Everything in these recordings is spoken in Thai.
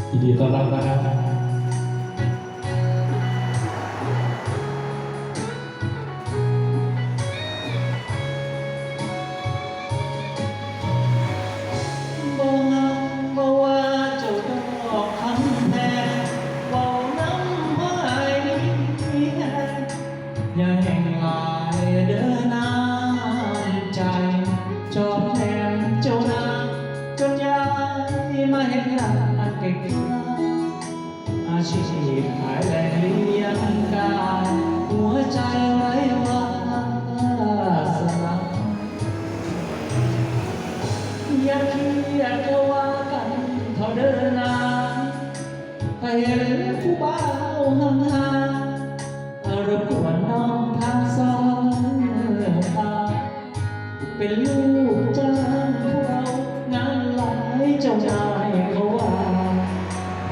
ยินดีต้อนรับนะครับบ่ฮักบ่ว่าเจ้าดอกคำแพงเว้าน้ำหายมีแหงอย่าแห่งหลายเด้อน้ำใจจอบแทนเจ้านางจนย้ายมาเฮ็ดงานไกลๆอาชีพขายแลกเลี้ยงกายหัวใจไร้วาสนา อย่าคิดอย่าจะว่ากันเท่าเดินนานถ้าเห็นผู้บ่าวห่างๆรบกวนน้องทางสองตาเป็นลูกจ้างเขางานหลายเจ้านายเขาว่า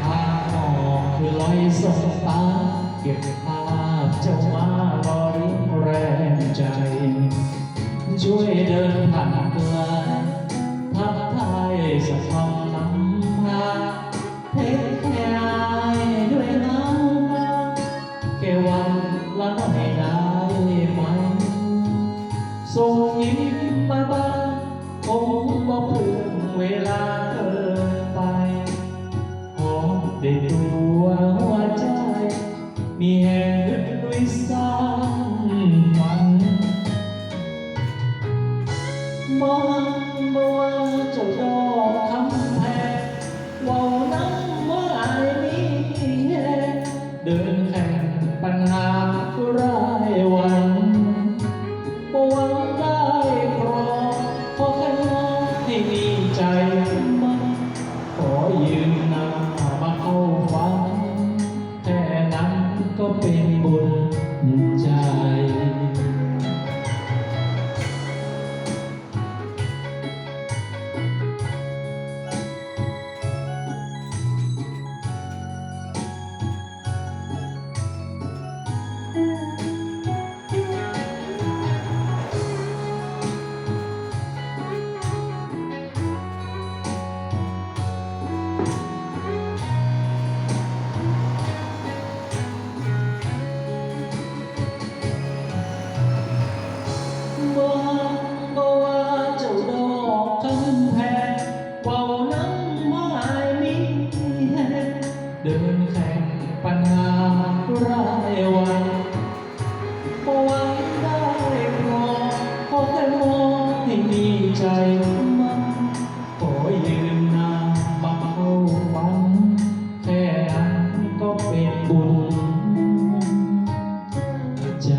พาออกคือลอยสบตาเก็บภาพเจ้ามาบริแรงใจช่วยเดินผ่านไกลทักทายสักคำนำพาเทแค่อายด้วยน้ำตาแค่วันละหน่อยได้ไหมส่งยิ้มมาบ้างคงบ่เพื่องเวลาเกินไปหอมได้ตัวหัวใจมีแห่งลึกด้วยซ้ำมัน บ่ว่าเจ้าดอกคำแพงเว้าน้ำว่าอายมีแน่เดินแข่งปัญหารายวันบ่หวังได้ครองขอแค่มองให้มีใจมันขอยืมหน้ามาเข้าฝันแค่นั้นก็เป็นบุญใจ บ่ว่าเจ้าดอกคำแพงเว้าน้ำว่าอายมีแฮงเดินแข่งปัญหารายวันบ่หวังได้ครองขอแค่มองให้มีใจมันขอยืนนานมาเข้าฝันแค่นั้นก็เป็นบุญใจ